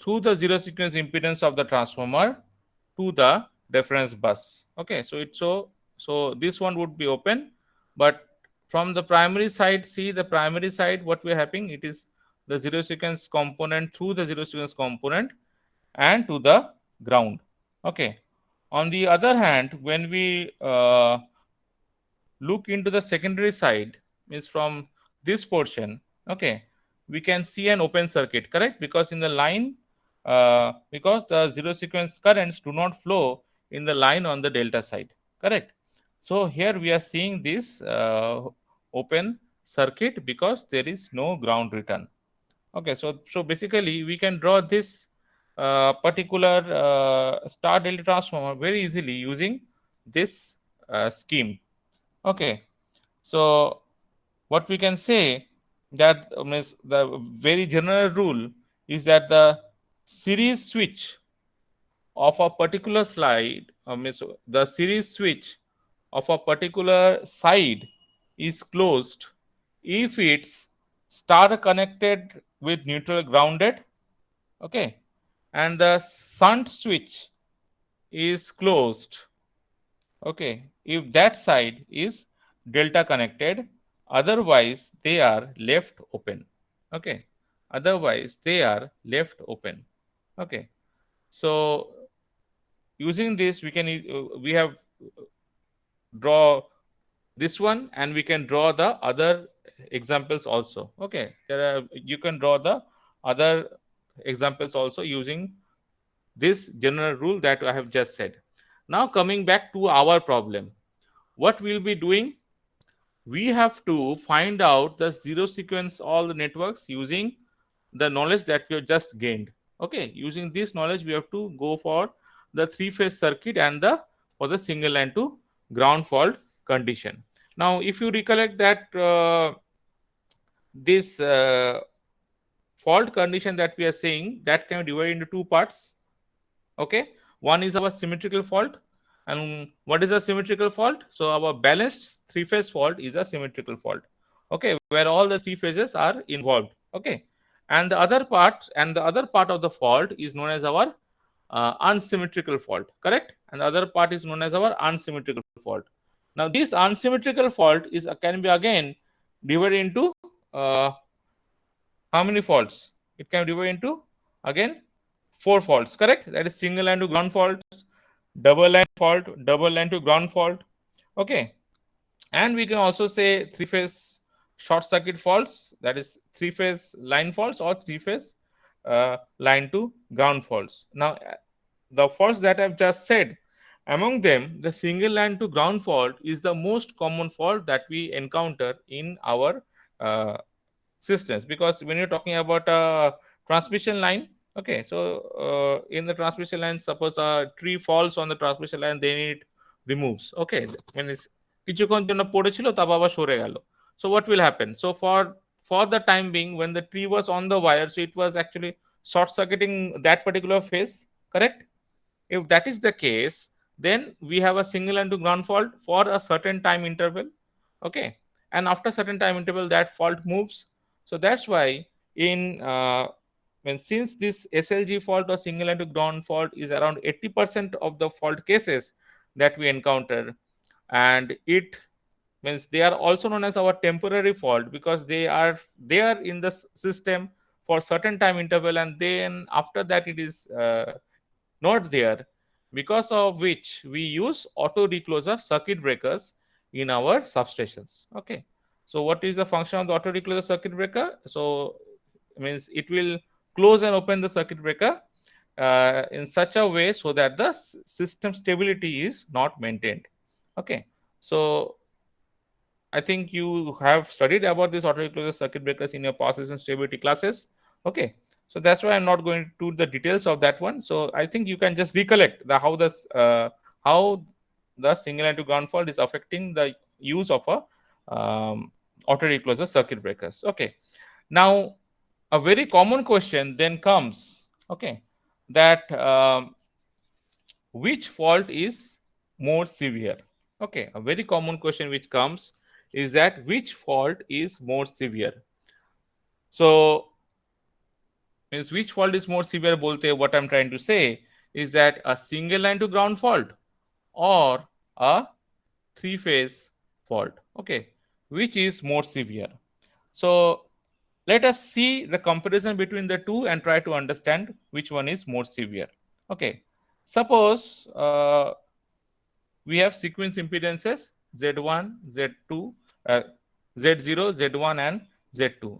Speaker 1: through the zero sequence impedance of the transformer to the reference bus. Okay, so so this one would be open, but from the primary side, see the primary side, what we're having, it is the zero sequence component through the zero sequence component and to the ground. Okay. On the other hand, when we look into the secondary side, means from this portion, okay, we can see an open circuit, correct? Because in the line, because the zero sequence currents do not flow in the line on the delta side, correct? So here we are seeing this open circuit because there is no ground return. Okay, so basically we can draw this particular star delta transformer very easily using this scheme. Okay, so what we can say that means the very general rule is that the series switch of a particular slide, means the series switch of a particular side is closed if it's star connected with neutral grounded, okay, and the shunt switch is closed, okay, if that side is delta connected, otherwise they are left open. Okay, otherwise they are left open. Okay, so using this we can we have draw this one and we can draw the other examples also. Okay, there are, you can draw the other examples also using this general rule that I have just said. Now coming back to our problem, what we'll be doing, we have to find out the zero sequence all the networks using the knowledge that we have just gained. Okay, using this knowledge we have to go for the three phase circuit and the for the single line to ground fault condition. Now if you recollect that this fault condition that we are saying, that can be divided into two parts. Okay, one is our symmetrical fault. And what is a symmetrical fault? So our balanced three phase fault is a symmetrical fault, okay, where all the three phases are involved. Okay, and the other part of the fault is known as our unsymmetrical fault, correct? And the other part is known as our unsymmetrical fault. Now this unsymmetrical fault is can be again divided into how many faults? It can be divided into again four faults, correct? That is single line to ground faults, double line fault, double line to ground fault. Okay, and we can also say three phase short circuit faults, that is three phase line faults or three phase line to ground faults. Now the faults that I've just said, among them the single line to ground fault is the most common fault that we encounter in our uh, systems, because when you're talking about a transmission line, okay, so in the transmission line, suppose a tree falls on the transmission line, then it removes, okay, when it's কিছুক্ষণ জন্য পড়েছিল তারপর আবার সরে গেল, so what will happen? So for for the time being when the tree was on the wire, so it was actually short circuiting that particular phase, correct? If that is the case, then we have a single and to ground fault for a certain time interval. Okay. And after certain time interval, that fault moves. So that's why in when since this SLG fault or single and to ground fault is around 80% of the fault cases that we encounter, and it means they are also known as our temporary fault because they are there in the system for certain time interval, and then after that it is not there, because of which we use auto recloser circuit breakers in our substations. Okay, so what is the function of the auto recloser circuit breaker? So means it will close and open the circuit breaker in such a way so that the system stability is not maintained. Okay, so I think you have studied about this auto recloser circuit breakers in your power system stability classes. Okay, so that's why I'm not going to the details of that one. So I think you can just recollect the how the single and to ground fault is affecting the use of a auto recloser circuit breakers. Okay, now a very common question then comes. Okay, that which fault is more severe? Okay, a very common question which comes is that which fault is more severe? So means which fault is more severe bolte, what I'm trying to say is that a single line to ground fault or a three phase fault. Okay, which is more severe? So let us see the comparison between the two and try to understand which one is more severe. Okay, suppose we have sequence impedances Z1, Z2, Z0, Z1, and Z2.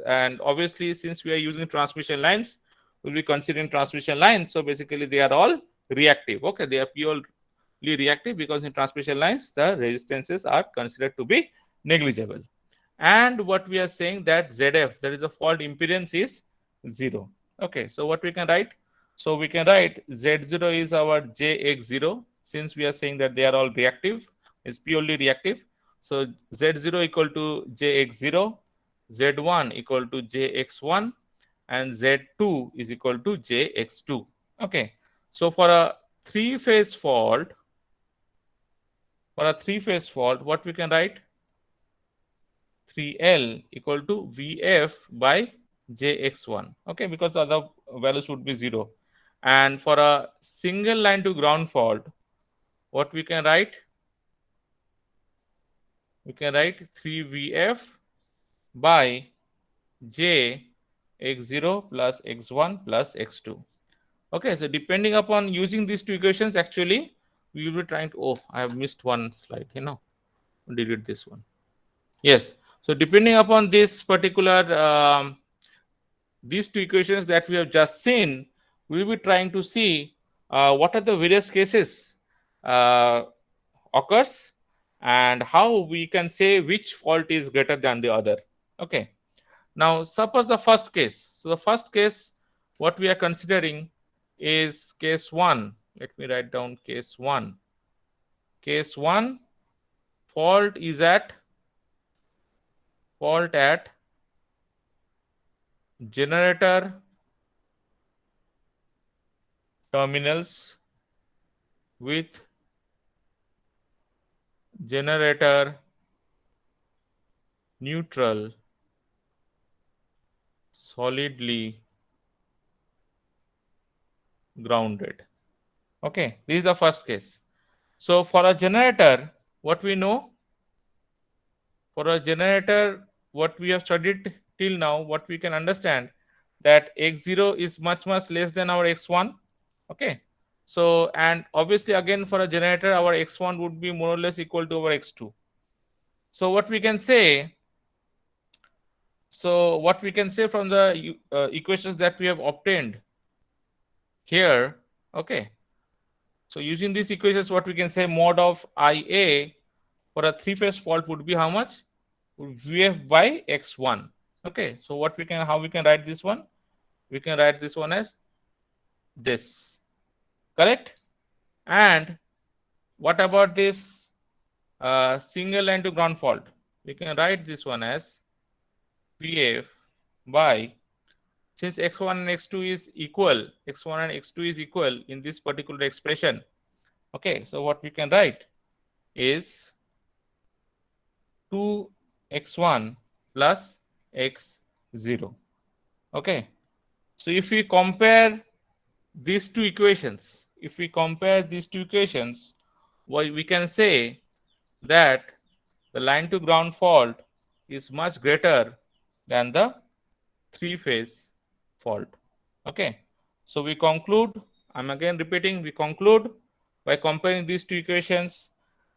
Speaker 1: And obviously, since we are using transmission lines, we'll be considering transmission lines. So basically, they are all reactive. Okay, they are purely reactive because in transmission lines, the resistances are considered to be negligible. And what we are saying that ZF, that is the fault impedance, is 0. Okay, so what we can write? So we can write Z0 is our JX0, since we are saying that they are all reactive, it's purely reactive. So Z0 equal to JX0, Z1 equal to JX1, and Z2 is equal to JX2. Okay, so for a three-phase fault, what we can write? 3L equal to Vf by Jx1. Okay, because the other values would be 0. And for a single line to ground fault, what we can write? We can write 3Vf by J x0 plus x1 plus x2. Okay, so depending upon using these two equations, actually, we will be trying to, oh, I have missed one slide, delete this one. Yes, so depending upon this particular these two equations that we have just seen, we will be trying to see what are the various cases uh, occurs and how we can say which fault is greater than the other. Okay. Now, suppose the first case. So the first case, what we are considering is case 1. Let me write down case 1. Case 1, fault at generator terminals with generator neutral solidly grounded. Okay, this is the first case. So for a generator, what we know? For a generator, what we have studied till now, what we can understand that x0 is much less than our x1. Okay, so and obviously again for a generator, our x1 would be more or less equal to our x2. So what we can say? So what we can say from the equations that we have obtained here? Okay, so using these equations, what we can say, mod of Ia for a three-phase fault would be how much? Vf by x1. Okay, so how we can write this one? We can write this one as this, correct? And what about this single line to ground fault? We can write this one as VF by, since x1 and x2 is equal, x1 and x2 is equal in this particular expression. Okay, so what we can write is 2x1 plus x0. Okay, so if we compare these two equations, we can say that the line to ground fault is much greater than the three phase fault. Okay, so we conclude, I'm again repeating, we conclude by comparing these two equations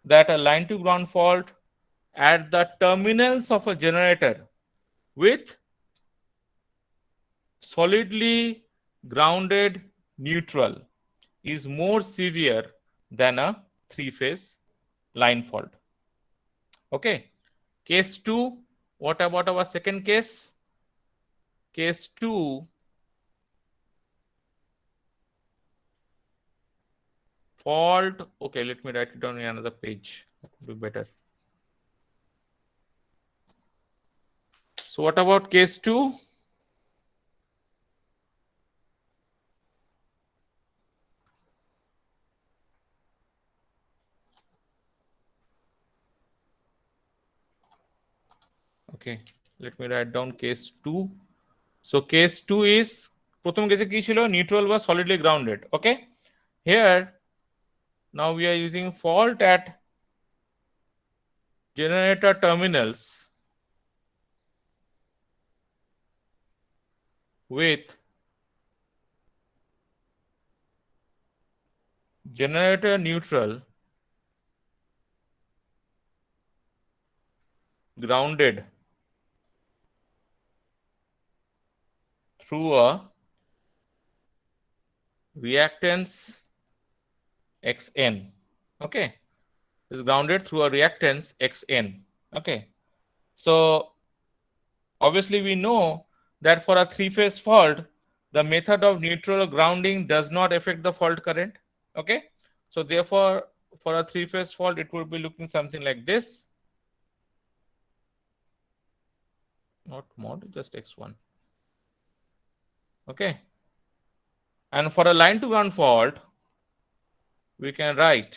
Speaker 1: that a line to ground fault at the terminals of a generator with solidly grounded neutral is more severe than a three phase line fault. Okay, case 2, what about our second case? Case 2, fault. Okay, let me write it down in another page. That would be better. So, what about case 2? Okay, let me write down case 2. So, case 2 is প্রথম কেসে কি ছিল, neutral was solidly grounded. Okay, here now we are using fault at generator terminals with generator neutral grounded through a reactance Xn. Okay, is grounded through a reactance Xn. Okay, so obviously we know that for a three phase fault, the method of neutral grounding does not affect the fault current. Okay, so therefore for a three phase fault it would be looking something like this, not mod, just X1. Okay, and for a line to ground fault we can write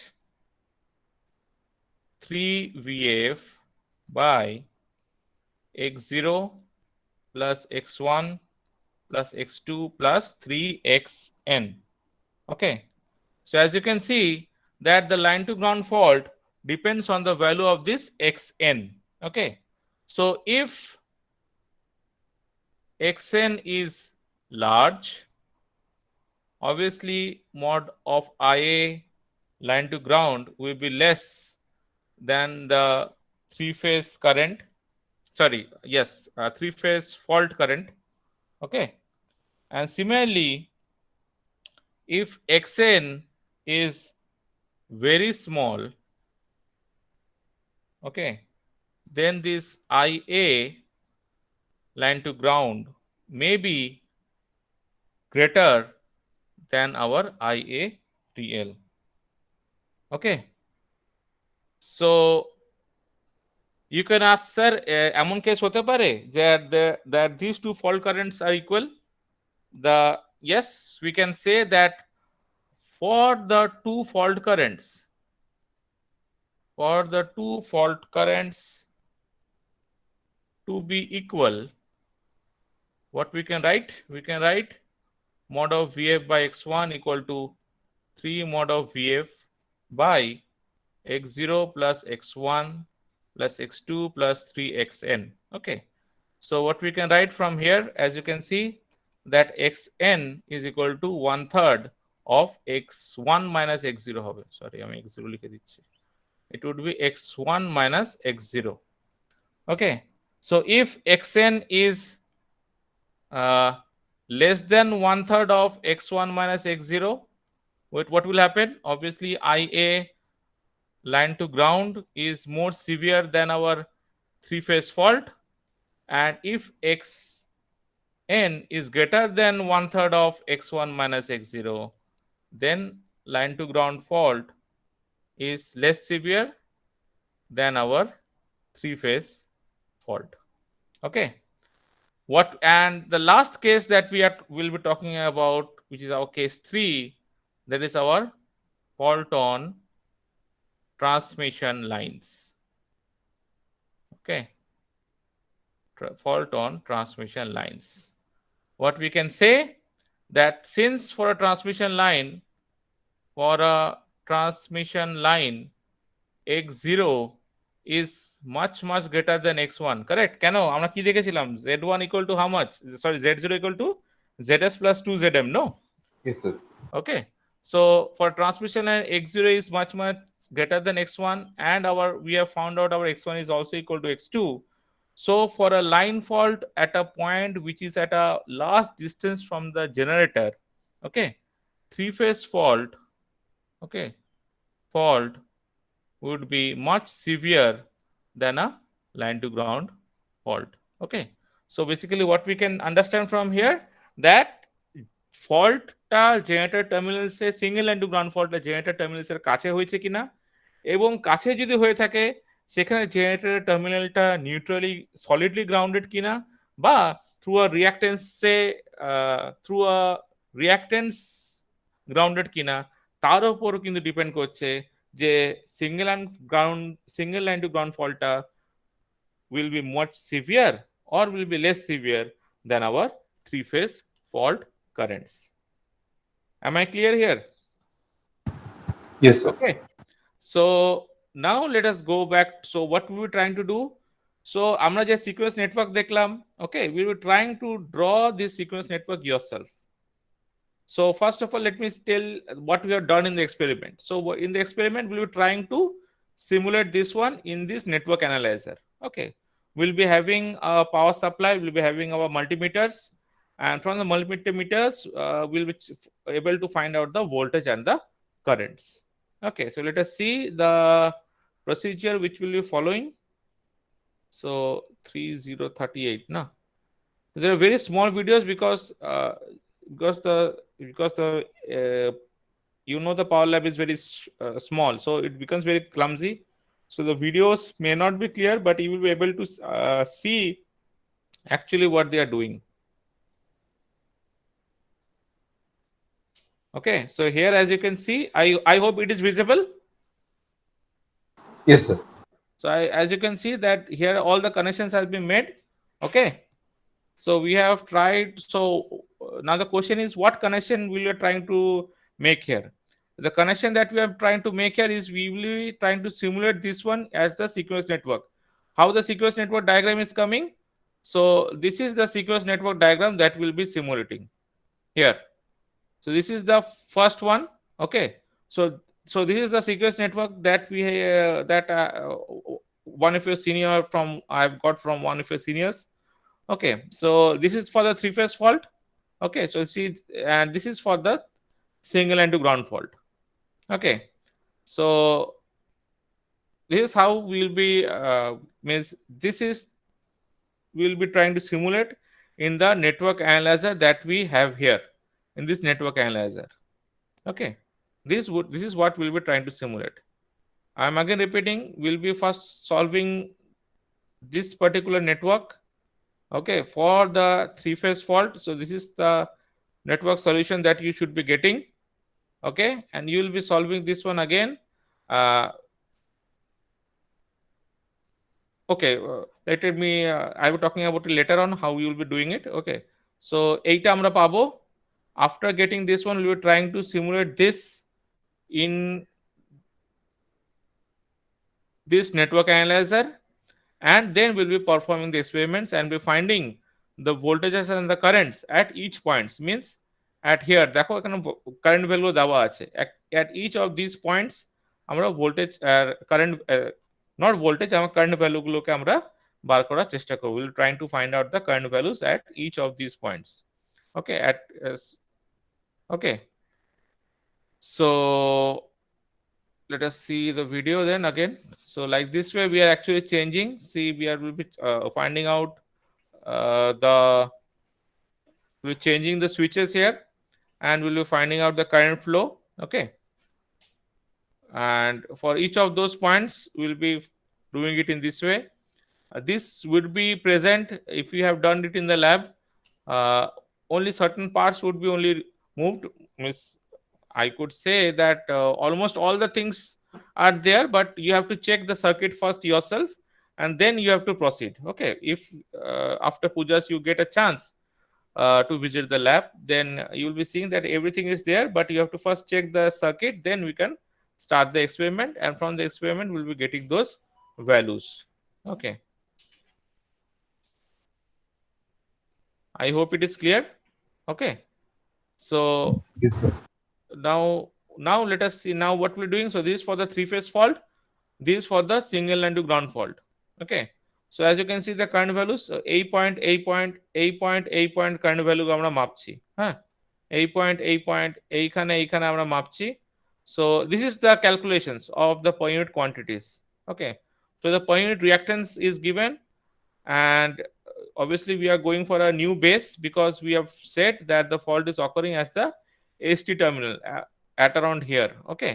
Speaker 1: 3VF by x0 plus x1 plus x2 plus 3xn. Okay, so as you can see that the line to ground fault depends on the value of this xn. Okay, so if xn is large, obviously mod of IA line to ground will be less than the three phase current, sorry, yes, three phase fault current. Okay, and similarly if xn is very small, okay, then this IA line to ground may be greater than our IATL. Okay, so you can ask, sir, এমন case হতে পারে that these two fault currents are equal? Yes, we can say that for the two fault currents, to be equal, what we can write? We can write mod of VF by x1 equal to 3 mod of VF by x0 plus x1 plus x2 plus 3xn. Okay, so what we can write from here, as you can see, that xn is equal to 1/3 of x1 minus x0 হবে, sorry আমি x0 লিখে দিচ্ছি, it would be x1 minus x0. Okay, so if xn is less than 1/3 of x1 minus x0, what will happen? Obviously IA line to ground is more severe than our three phase fault, and if xn is greater than 1/3 of x1 minus x0, then line to ground fault is less severe than our three phase fault. Okay, What, and the last case that will be talking about, which is our case 3, that is our fault on transmission lines. Okay, fault on transmission lines. What we can say, that since for a transmission line, x0 is much greater than x1, correct? কেন আমরা কি দেখেছিলাম, z1 equal to how much, sorry, z0 equal to zs plus 2zm, no?
Speaker 2: Yes, sir.
Speaker 1: Okay, so for transmission line, x0 is much greater than x1, and we have found out our x1 is also equal to x2. So for a line fault at a point which is at a large distance from the generator, okay, three-phase fault, okay, fault would be much severe than a line to ground fault. Okay, so basically what we can understand from here, that ফল্টটা generator টার্মিনালসে, single line to ground ফল্টটা generator টার্মিনালসের কাছে হয়েছে কিনা, এবং কাছে যদি হয়ে থাকে সেখানে জেনারেটরের টার্মিনালটা নিউট্রালি সলিডলি গ্রাউন্ডেড কিনা, বা থ্রু আ রিঅ্যাক্টেন্সে রিঅ্যাক্টেন্স গ্রাউন্ডেড কিনা, তার উপরও কিন্তু ডিপেন্ড করছে যে সিঙ্গেল লাইন টু গ্রাউন্ড ফল্টটা will be much severe or will be less severe than our three-phase fault currents. Am I clear here?
Speaker 2: Yes, sir.
Speaker 1: Okay, so now let us go back. So what we were trying to do, so আমরা যে sequence network দেখলাম, okay, we were trying to draw this sequence network yourself. So first of all, let me tell what we have done in the experiment. So in the experiment, we were trying to simulate this one in this network analyzer. Okay, we'll be having a power supply, we'll be having our multimeters, and from the multimeters, we'll be able to find out the voltage and the currents. Okay, so let us see the procedure which we'll be following. So 3038, no? There are very small videos because the the Power Lab is very small, so it becomes very clumsy. So the videos may not be clear, but you will be able to see actually what they are doing. Okay, so here as you can see, I hope it is visible.
Speaker 2: Yes, sir.
Speaker 1: So as you can see that here all the connections has been made. Okay, so we have tried. So now the question is, what connection we are trying to make here? The connection that we are trying to make here is, we will be trying to simulate this one as the sequence network. How the sequence network diagram is coming? So this is the sequence network diagram that will be simulating here. So this is the first one. Okay, so this is the sequence network that we one of your senior from I've got from one of your seniors. Okay, so this is for the three-phase fault. Okay, so see, and this is for the single line to ground fault. Okay, so this is how we'll be we'll be trying to simulate in the network analyzer that we have here in this network analyzer. Okay, this is what we'll be trying to simulate. I'm again repeating, we'll be first solving this particular network, okay, for the three-phase fault. So this is the network solution that you should be getting. Okay, and you will be solving this one again. Okay, let me I will be talking about it later on, how we will be doing it. Okay, so এইটা আমরা পাবো. After getting this one, we were trying to simulate this in this network analyzer, and then we'll be performing the experiments and be finding the voltages and the currents at each points. Means at here দেখো এখানে current value দেওয়া আছে, at each of these points আমরা voltage current not voltage, আমরা current value গুলোকে আমরা বার করার চেষ্টা করব. We'll trying to find out the current values at each of these points. Okay, okay, so let us see the video then again. So like this way we are actually changing. See, will be finding out we're changing the switches here, and we'll be finding out the current flow. Okay, and for each of those points we'll be doing it in this way. This would be present if you have done it in the lab. uh, Only certain parts would be only moved. Means I could say that almost all the things are there, but you have to check the circuit first yourself, and then you have to proceed. Okay, if after pujas you get a chance to visit the lab, then you will be seeing that everything is there, but you have to first check the circuit, then we can start the experiment, and from the experiment we'll be getting those values. Okay, I hope it is clear. Okay, so
Speaker 2: Yes, sir.
Speaker 1: now let us see now what we're doing. So this is for the three phase fault, this is for the single line to ground fault. Okay, so as you can see the current values, a point current value আমরা মাপছি হ্যাঁ, a point এইখানে আমরা মাপছি. So this is the calculations of the per unit quantities. Okay, so the per unit reactance is given, and obviously we are going for a new base because we have said that the fault is occurring as the ST terminal at around here. Okay,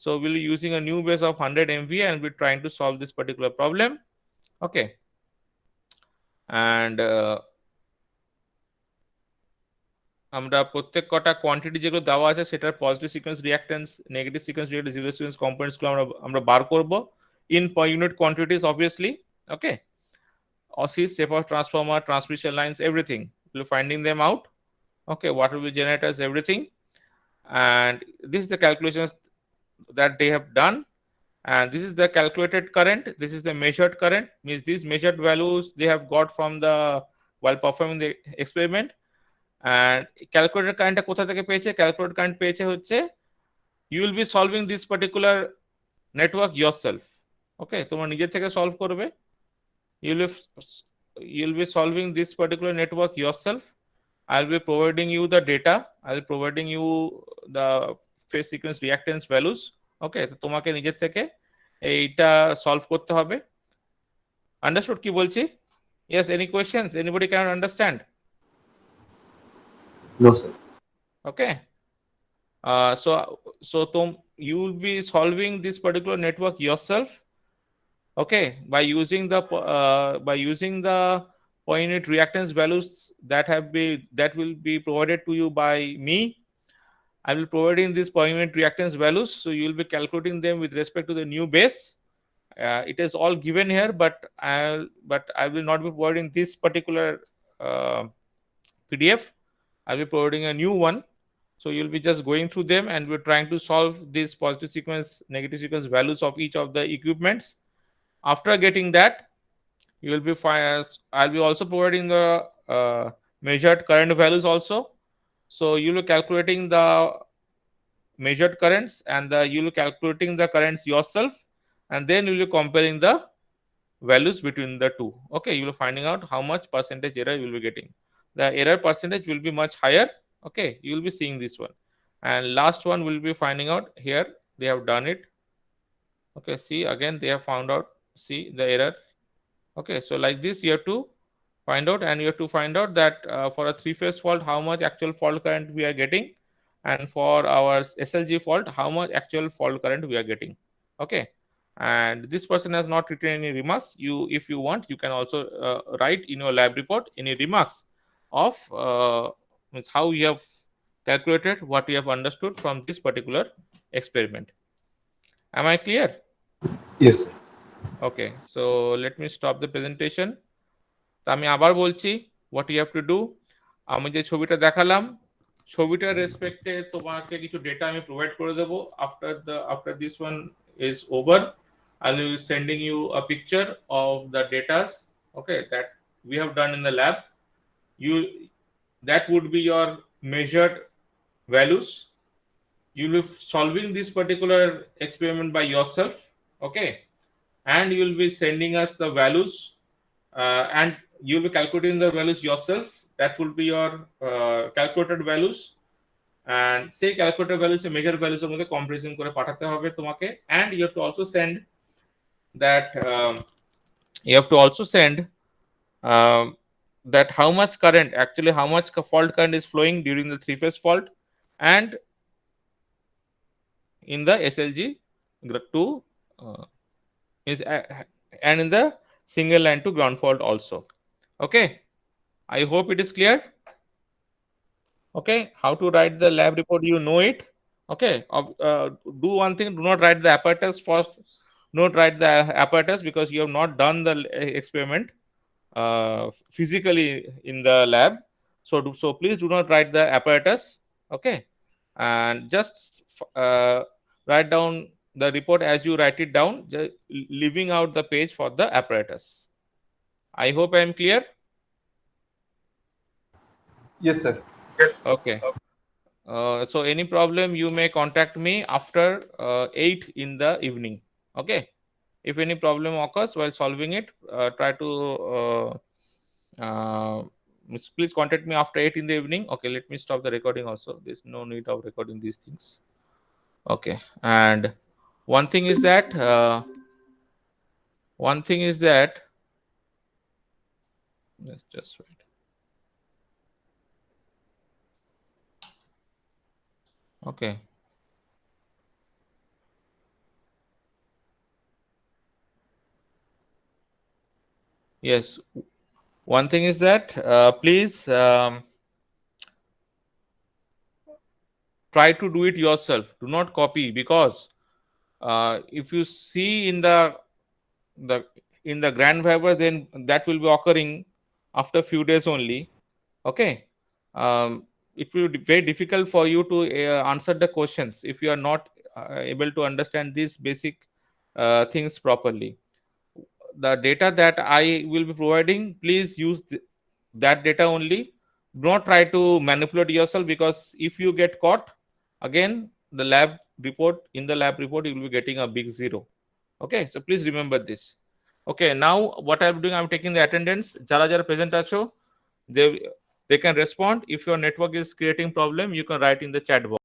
Speaker 1: so we'll be using a new base of 100 MVA and we're trying to solve this particular problem. Okay, and আমরা প্রত্যেক কটা quantity যেগুলো দেওয়া আছে সেটার positive sequence reactance, negative sequence reactance, zero sequence components গুলো আমরা বার করব in per unit quantities obviously. Okay, OSIS, separate transformer, transmission lines, everything we'll be finding them out. Okay, what will be generators, everything, and this is the calculations that they have done, and this is the calculated current, this is the measured current. Means these measured values they have got from the while performing the experiment. And calculated current কোথা থেকে পেয়েছে? Calculated current পেয়েছে হচ্ছে, you will be solving this particular network yourself. Okay, তোমরা নিজে থেকে solve করবে, you'll be solving this particular network yourself. I'll be providing you the data, I'll be providing you the phase sequence reactance values. Okay, তো তোমাকে নিজের থেকে এইটা solve করতে হবে. আন্ডারস্টুড কি বলছি? Yes, any questions, anybody can understand?
Speaker 2: No, sir.
Speaker 1: Okay, so you will be solving this particular network yourself. Okay, by using the per unit reactance values that will be provided to you by me. I will providing these per unit reactance values, so you will be calculating them with respect to the new base. It is all given here, but I will not be providing this particular PDF. I'll be providing a new one, so you'll be just going through them and we're trying to solve these positive sequence, negative sequence values of each of the equipments. After getting that, you will be fine. I'll be also providing the measured current values also. So you'll be calculating the measured currents and you'll be calculating the currents yourself, and then you'll be comparing the values between the two. Okay, you'll be finding out how much percentage error you will be getting. The error percentage will be much higher. Okay, you will be seeing this one, and last one will be finding out here. They have done it. Okay, see, again they have found out, see the error. Okay, so like this you have to find out, and you have to find out that for a three phase fault how much actual fault current we are getting, and for our SLG fault how much actual fault current we are getting. Okay, and this person has not written any remarks. You, if you want, you can also write in your lab report any remarks of means how you have calculated, what you have understood from this particular experiment. Am I clear?
Speaker 2: Yes, sir.
Speaker 1: Okay, so let me stop the presentation. তা আমি আবার বলছি what you have to do. আমি যে ছবিটা দেখালাম, ছবিটার রেসপেক্টে তোমাকে কিছু ডেটা আমি প্রোভাইড করে দেবো. after this one is over, I'll be sending you a picture of the data, okay, that we have done in the lab. You, that would be your measured values. You'll be solving this particular experiment by yourself. Okay, and you'll be sending us the values, and you'll be calculating the values yourself. That will be your calculated values, and say calculated values measured values এর মধ্যে comparison করে পাঠাতে হবে তোমাকে. And you have to also send that you have to also send um, that how much current, actually how much fault current is flowing during the three phase fault and in the SLG 2 is and in the single line to ground fault also. Okay, I hope it is clear. Okay, how to write the lab report, you know it. Okay, do one thing, do not write the apparatus first. Don't write the apparatus because you have not done the experiment physically in the lab. So please do not write the apparatus. Okay, and just write down the report as you write it down, just leaving out the page for the apparatus. I hope I am clear.
Speaker 3: Yes, sir.
Speaker 1: Okay. So any problem, you may contact me after 8 in the evening. Okay. If any problem occurs while solving it, try to please contact me after 8 in the evening. Okay, let me stop the recording also. There's no need of recording these things. Okay. And one thing is that let's just wait. Okay. Yes. One thing is that please try to do it yourself. Do not copy, because if you see the in the grand fiber, then that will be occurring after few days only. Okay. It will be very difficult for you to answer the questions if you are not able to understand these basic things properly. The data that I will be providing, please use that data only. Do not try to manipulate yourself, because if you get caught, again the lab report you will be getting a big zero. Okay, so please remember this. Okay, now what I'm doing, I'm taking the attendance. Jara jara present acho, they they can respond. If your network is creating problem, you can write in the chat box.